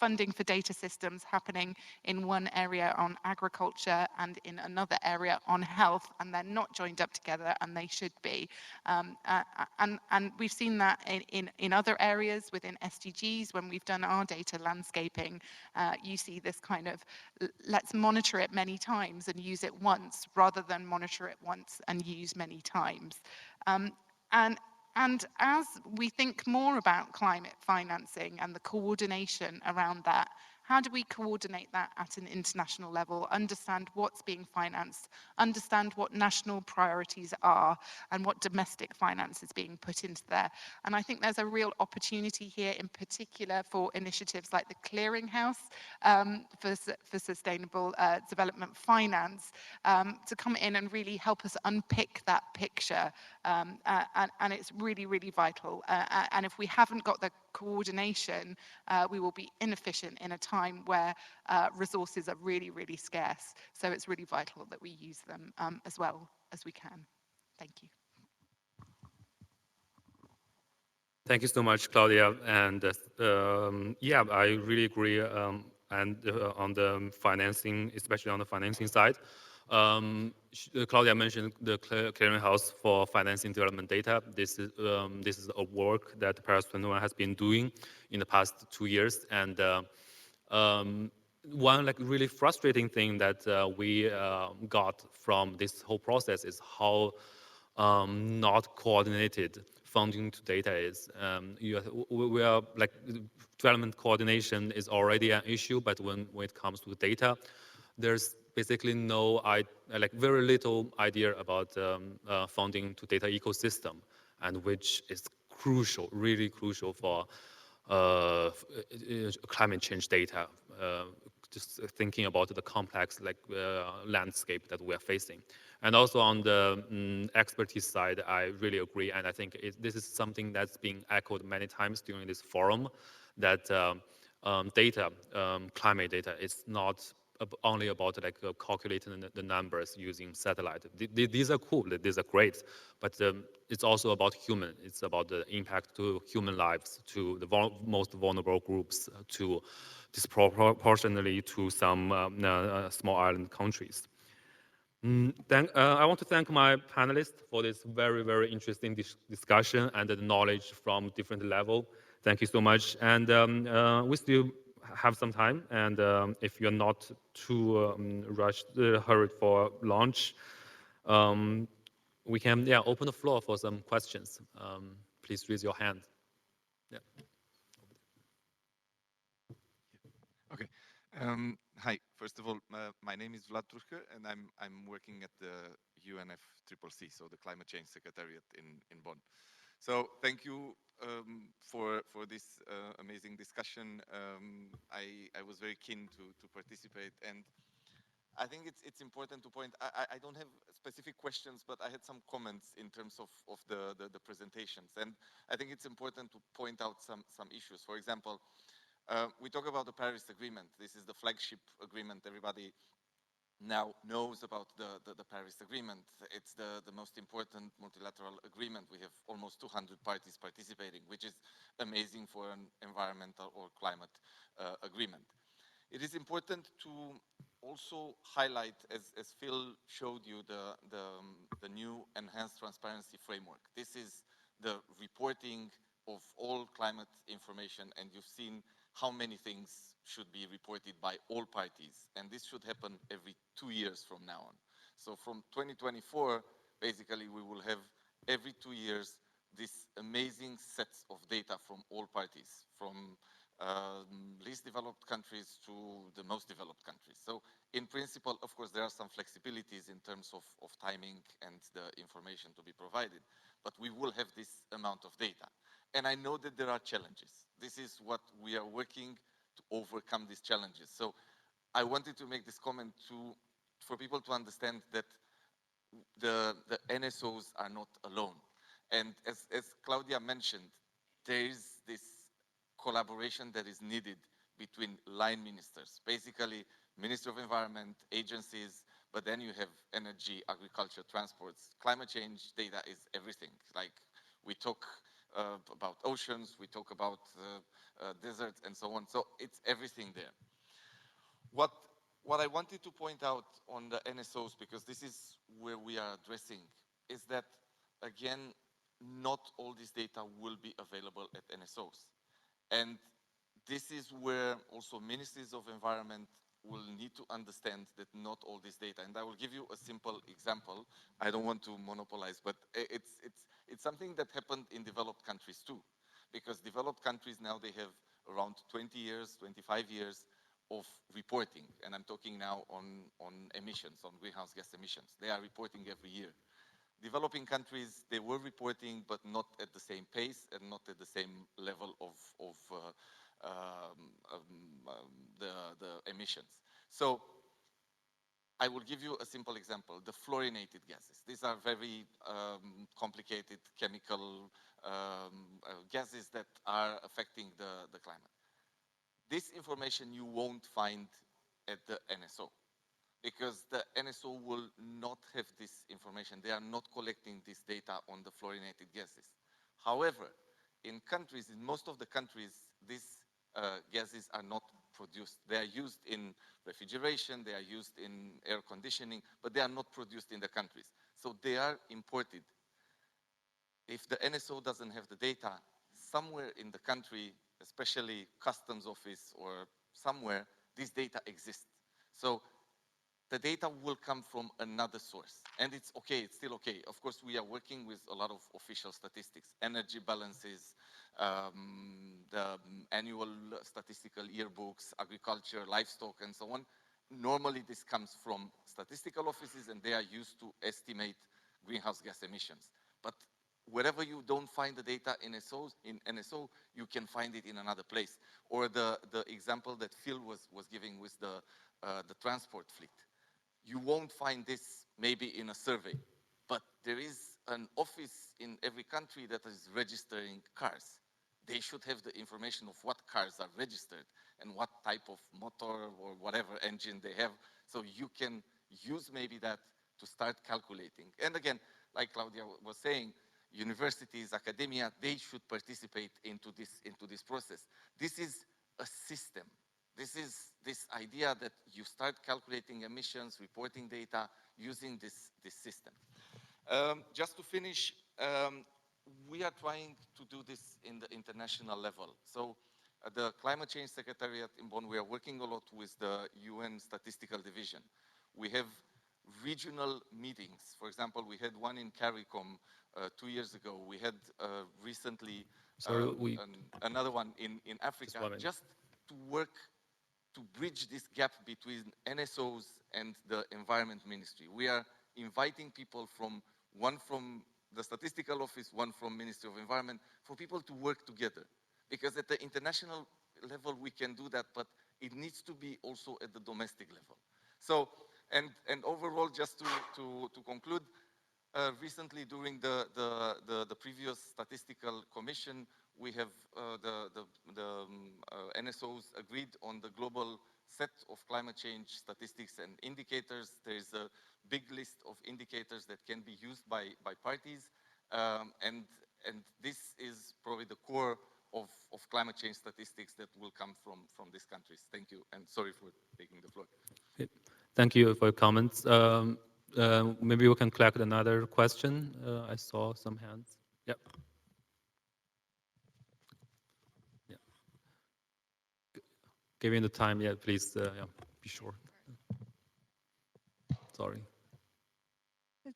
funding for data systems happening in one area on agriculture and in another area on health, and they're not joined up together, and they should be. And we've seen that in other areas within SDGs. When we've done our data landscaping, you see this kind of, let's monitor it many times and use it once, rather than monitor it once and use many times. Um, and and as we think more about climate financing and the coordination around that, how do we coordinate that at an international level, understand what's being financed, understand what national priorities are, and what domestic finance is being put into there? And I think there's a real opportunity here, in particular for initiatives like the Clearinghouse for Sustainable Development Finance, to come in and really help us unpick that picture. And it's really, really vital. And if we haven't got the coordination, we will be inefficient in a time where resources are really, really scarce. So it's really vital that we use them as well as we can. Thank you. Thank you so much, Claudia. And yeah, I really agree. And on the financing, especially on the financing side, Claudia mentioned the clearinghouse for financing development data. This is a work that Paris 21 has been doing in the past 2 years. And one like really frustrating thing that we got from this whole process is how not coordinated funding to data is. We are like, development coordination is already an issue, but when it comes to data, there's basically like very little idea about funding to data ecosystem, and which is crucial, really crucial for climate change data. Just thinking about the complex landscape that we are facing. And also on the expertise side, I really agree, and I think this is something that's been echoed many times during this forum, that data, climate data, is not only about like calculating the numbers using satellite. These are cool, these are great, but it's also about human. It's about the impact to human lives, to the most vulnerable groups, to disproportionately to some small island countries. I want to thank my panelists for this very, very interesting discussion and the knowledge from different level. Thank you so much. And we still have some time. And if you're not too hurried for lunch, we can open the floor for some questions. Please raise your hand. Yeah. Okay. Hi. First of all, my name is Vlad Truchka, and I'm working at the UNFCCC, so the Climate Change Secretariat in Bonn. So thank you for this amazing discussion. I was very keen to participate, and I think it's important to point. I don't have specific questions, but I had some comments in terms of the presentations, and I think it's important to point out some issues. For example, we talk about the Paris Agreement. This is the flagship agreement. Everybody now knows about the Paris Agreement. It's the most important multilateral agreement. We have almost 200 parties participating, which is amazing for an environmental or climate agreement. It is important to also highlight, as Phil showed you, the new enhanced transparency framework. This is the reporting of all climate information, and you've seen how many things should be reported by all parties. And this should happen every 2 years from now on. So from 2024, basically, we will have every 2 years this amazing sets of data from all parties, from least developed countries to the most developed countries. So in principle, of course, there are some flexibilities in terms of timing and the information to be provided, but we will have this amount of data. And I know that there are challenges. This is what we are working to overcome these challenges. So I wanted to make this comment for people to understand that the NSOs are not alone. And as Claudia mentioned, there is this collaboration that is needed between line ministers, basically Ministry of Environment, agencies, But then you have energy, agriculture, transports. Climate change data is everything. Like we talk about oceans, we talk about deserts and so on. So it's everything there. What, what I wanted to point out on the NSOs, because this is where we are addressing, is that, again, not all this data will be available at NSOs. And this is where also ministries of environment will need to understand that not all this data. And I will give you a simple example. I don't want to monopolize, but it's something that happened in developed countries too. Because developed countries now, they have around 20 years, 25 years of reporting. And I'm talking now on emissions, on greenhouse gas emissions. They are reporting every year. Developing countries, they were reporting, but not at the same pace and not at the same level of the emissions. So I will give you a simple example, the fluorinated gases. These are very complicated chemical gases that are affecting the climate. This information you won't find at the NSO, because the NSO will not have this information. They are not collecting this data on the fluorinated gases. However, in countries, in most of the countries, these gases are not produced. They are used in refrigeration, they are used in air conditioning, but they are not produced in the countries. So they are imported. If the NSO doesn't have the data, somewhere in the country, especially customs office or somewhere, this data exists. So the data will come from another source. And it's okay, it's still okay. Of course, we are working with a lot of official statistics, energy balances, the annual statistical yearbooks, agriculture, livestock, and so on. Normally, this comes from statistical offices, and they are used to estimate greenhouse gas emissions. But wherever you don't find the data in NSO, you can find it in another place. Or the example that Phil was giving with the transport fleet. You won't find this maybe in a survey, but there is an office in every country that is registering cars. They should have the information of what cars are registered and what type of motor or whatever engine they have. So you can use maybe that to start calculating. And again, like Claudia was saying, universities, academia, they should participate into this process. This is a system. This is this idea that you start calculating emissions, reporting data, using this system. Just to finish, we are trying to do this in the international level. So the Climate Change Secretariat in Bonn, we are working a lot with the UN Statistical Division. We have regional meetings. For example, we had one in CARICOM 2 years ago. We had recently another one in Africa, just to work to bridge this gap between NSOs and the Environment Ministry. We are inviting people one from the Statistical Office, one from Ministry of Environment, for people to work together. Because at the international level, we can do that, but it needs to be also at the domestic level. So, and overall, just to conclude, recently during the previous statistical commission, we have the NSOs agreed on the global set of climate change statistics and indicators. There is a big list of indicators that can be used by parties, and this is probably the core of climate change statistics that will come from these countries. Thank you, and sorry for taking the floor. Okay. Thank you for your comments. Maybe we can collect another question. I saw some hands. Yep. Yeah. Given the time, yeah, please yeah, be short. Sorry.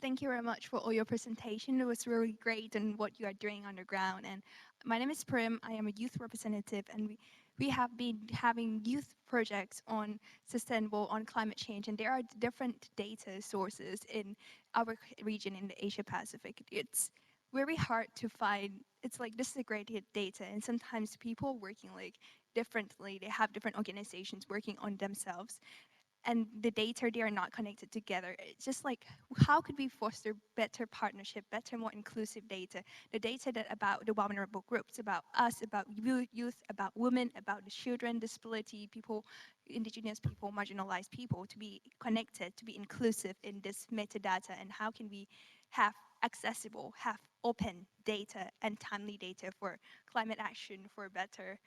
Thank you very much for all your presentation. It was really great and what you are doing on the ground. And my name is Prim. I am a youth representative, and we have been having youth projects on sustainable, on climate change, and there are different data sources in our region in the Asia Pacific. It's very hard to find. It's like this is a great data, and sometimes people working like differently. They have different organizations working on themselves. and the data, they are not connected together. It's just like, how could we foster better partnership, better, more inclusive data? The data that about the vulnerable groups, about us, about youth, about women, about the children, disability people, indigenous people, marginalized people, to be connected, to be inclusive in this metadata, and how can we have accessible, have open data and timely data for climate action, for better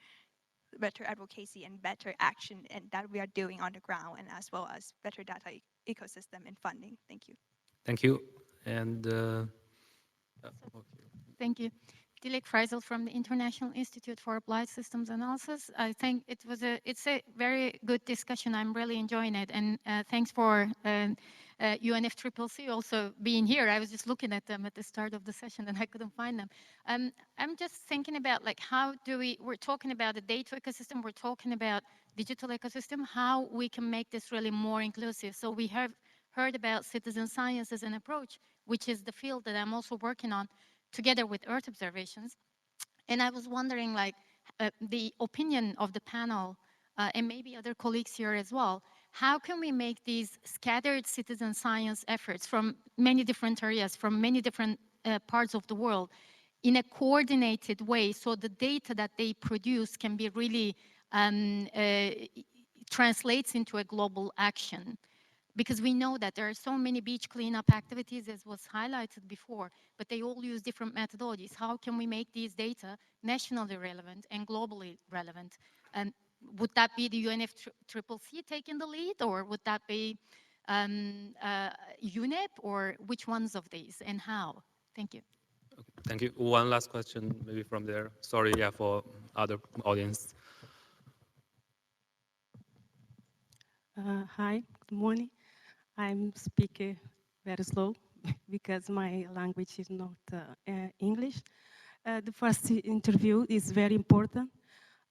advocacy and better action, and that we are doing on the ground, and as well as better data ecosystem and funding. Thank you. Thank you. And okay. Thank you. Dilek Freisel from the International Institute for Applied Systems Analysis. I think it's a very good discussion. I'm really enjoying it, and thanks for UNFCCC also being here. I was just looking at them at the start of the session and I couldn't find them. I'm just thinking about, like, how do we're talking about the data ecosystem, we're talking about digital ecosystem, how we can make this really more inclusive. So we have heard about citizen science as an approach, which is the field that I'm also working on, together with Earth observations. And I was wondering, like, the opinion of the panel and maybe other colleagues here as well, how can we make these scattered citizen science efforts from many different areas, from many different parts of the world, in a coordinated way, so the data that they produce can be really translates into a global action? Because we know that there are so many beach cleanup activities, as was highlighted before, but they all use different methodologies. How can we make these data nationally relevant and globally relevant? And would that be the UNFCCC taking the lead, or would that be UNEP, or which ones of these, and how? Thank you. Okay, thank you. One last question, maybe from there. Sorry, yeah, for other audience. Hi, good morning. I'm speaking very slow because my language is not English. The first interview is very important.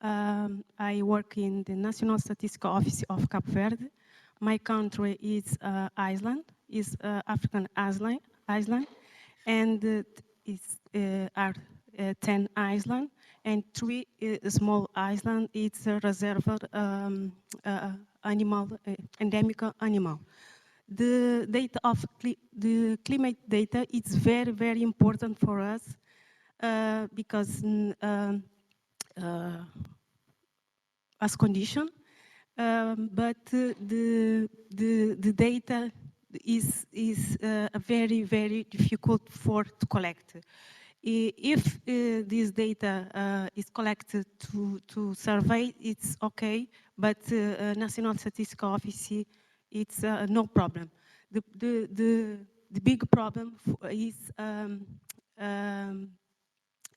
I work in the National Statistical Office of Cape Verde. My country is Iceland, is African Iceland, and are 10 islands and 3 small islands. It's a reserve animal, endemic animal. The data of the climate data is very, very important for us because as condition, but the data is very, very difficult to collect. If this data is collected to survey, it's okay, but National Statistical Office, it's no problem. The big problem is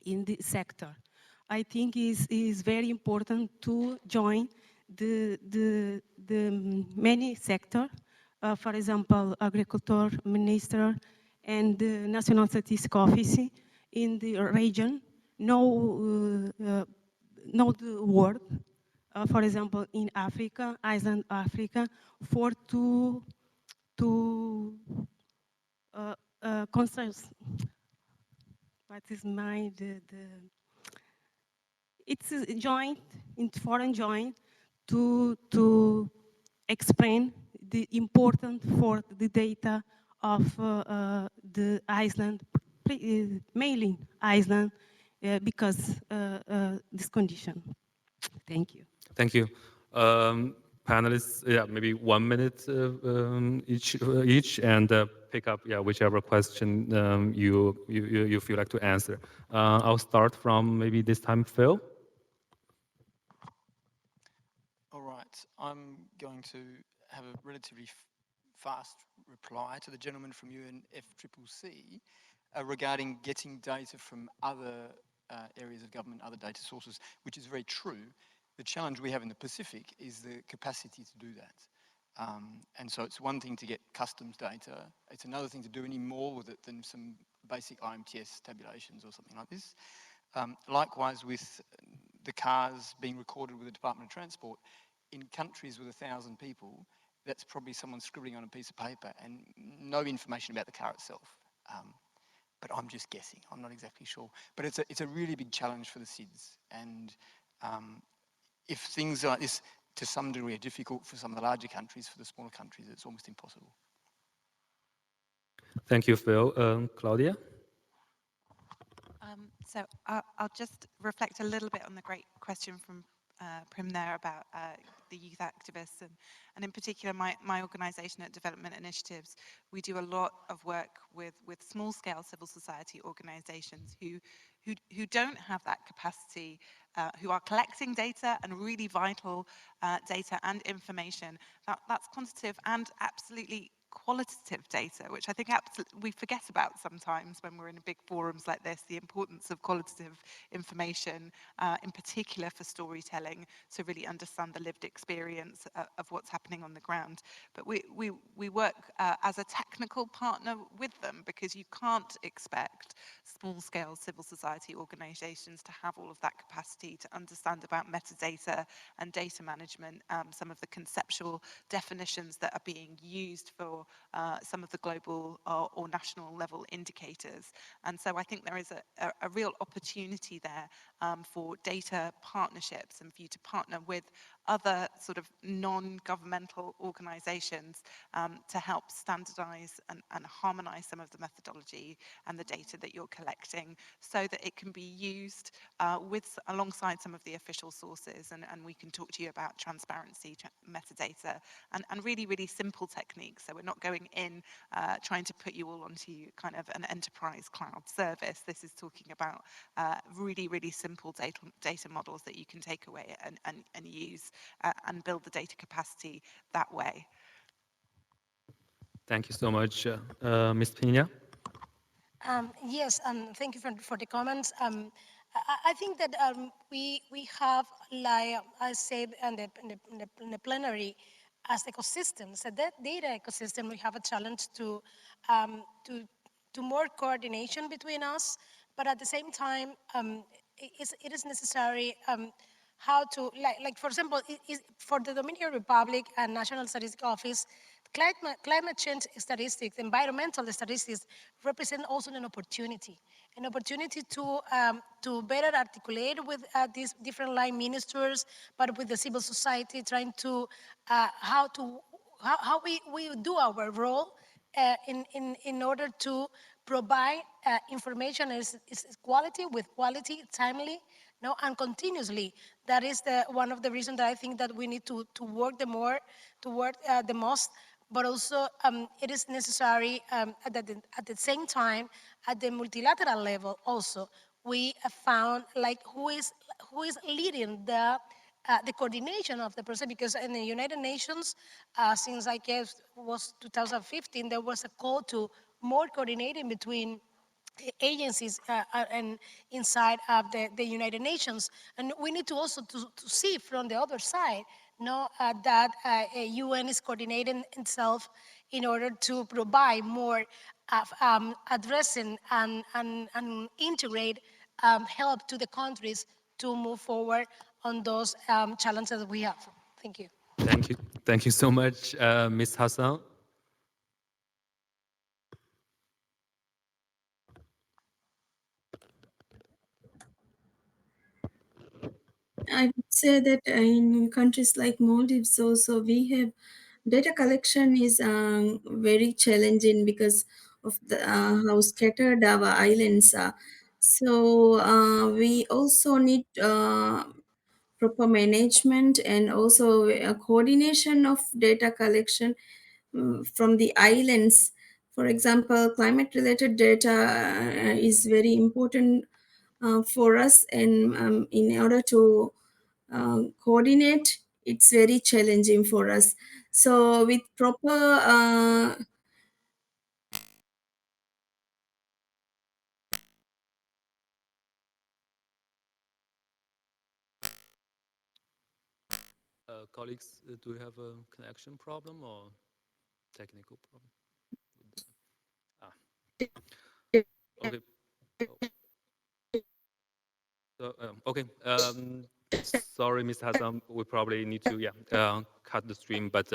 in the sector. I think is very important to join the many sector, for example, agriculture minister and the National Statistical Office in the region know the world. For example, in Africa, Iceland, Africa, for to concerns. What is my it's a joint, in foreign joint, to explain the important for the data of the Iceland, mainly Iceland, because this condition. Thank you. Thank you. Panelists, yeah, maybe 1 minute each, and pick up, yeah, whichever question you feel like to answer. I'll start from maybe this time, Phil. All right, I'm going to have a relatively fast reply to the gentleman from UNFCCC regarding getting data from other areas of government, other data sources, which is very true. The challenge we have in the Pacific is the capacity to do that. And so it's one thing to get customs data. It's another thing to do any more with it than some basic IMTS tabulations or something like this. Likewise with the cars being recorded with the Department of Transport, in countries with 1,000 people, that's probably someone scribbling on a piece of paper and no information about the car itself. But I'm just guessing, I'm not exactly sure. But it's a really big challenge for the SIDS. And if things like this, to some degree are difficult for some of the larger countries. For the smaller countries, it's almost impossible. Thank you, Phil. Claudia? So I'll just reflect a little bit on the great question from Prim there about the youth activists, and in particular my organisation at Development Initiatives. We do a lot of work with small-scale civil society organisations who don't have that capacity, who are collecting data and really vital data and information. That's quantitative and absolutely qualitative data, which I think we forget about sometimes when we're in big forums like this, the importance of qualitative information, in particular for storytelling, to really understand the lived experience of what's happening on the ground. But we work as a technical partner with them, because you can't expect small-scale civil society organisations to have all of that capacity to understand about metadata and data management, some of the conceptual definitions that are being used for some of the global or national level indicators. And so I think there is a real opportunity there for data partnerships and for you to partner with other sort of non-governmental organisations to help standardise and harmonise some of the methodology and the data that you're collecting, so that it can be used alongside some of the official sources, and we can talk to you about transparency, metadata, and really, really simple techniques. So we're not going in trying to put you all onto kind of an enterprise cloud service. This is talking about really, really simple data models that you can take away and use and build the data capacity that way. Thank you so much, Ms. Pina. Yes, thank you for the comments. I think that we have, like I said in the plenary, as ecosystems, so that data ecosystem, we have a challenge to more coordination between us, but at the same time, it is necessary how to, like for example, for the Dominican Republic and National Statistics Office, climate change statistics, environmental statistics represent also an opportunity to better articulate with these different line ministers, but with the civil society, trying to how we do our role in order to provide information is quality with quality, timely, no, and continuously. That is one of the reasons that I think that we need to work the most. But also, it is necessary at the same time, at the multilateral level also, we have found like who is leading the coordination of the process, because in the United Nations, since I guess was 2015, there was a call to more coordinating between agencies and inside of the United Nations. And we need to also to see from the other side, that UN is coordinating itself in order to provide more addressing and integrate help to the countries to move forward on those challenges that we have. Thank you. Thank you. Thank you so much, Ms. Hassan. I would say that in countries like Maldives also, we have data collection is very challenging because of how scattered our islands are. So we also need proper management and also a coordination of data collection from the islands. For example, climate related data is very important for us, and in order to coordinate, it's very challenging for us. So with proper Colleagues, do we have a connection problem or technical problem? Okay. So, okay. Sorry, Mr. Hassan, we probably need to cut the stream, but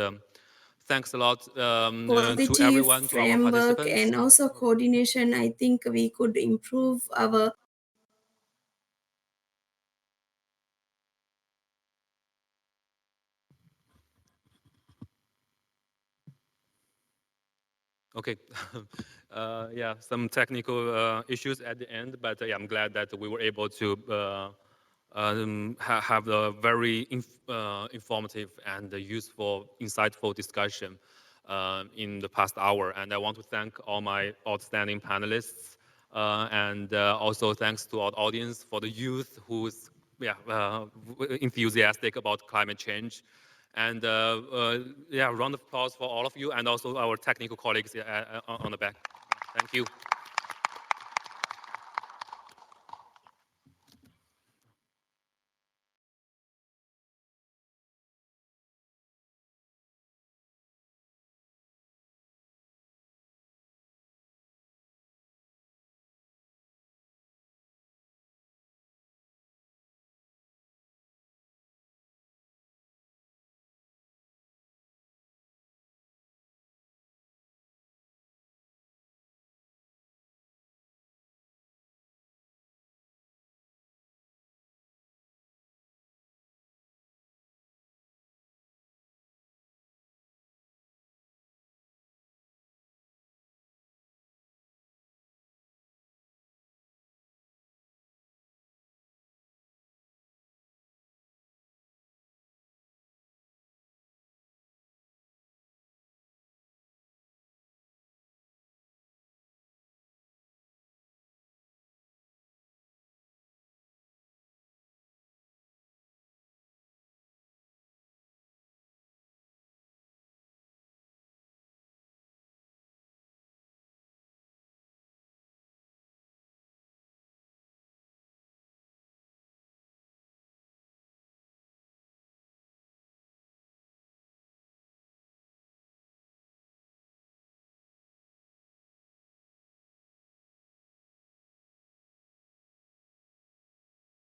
thanks a lot to positive everyone, to our framework participants. and also coordination. I think we could improve our Okay. Yeah, some technical issues at the end, but yeah, I'm glad that we were able to have a very informative and useful, insightful discussion in the past hour. And I want to thank all my outstanding panelists, and also thanks to our audience for the youth who's enthusiastic about climate change. And yeah, round of applause for all of you, and also our technical colleagues on the back. Thank you.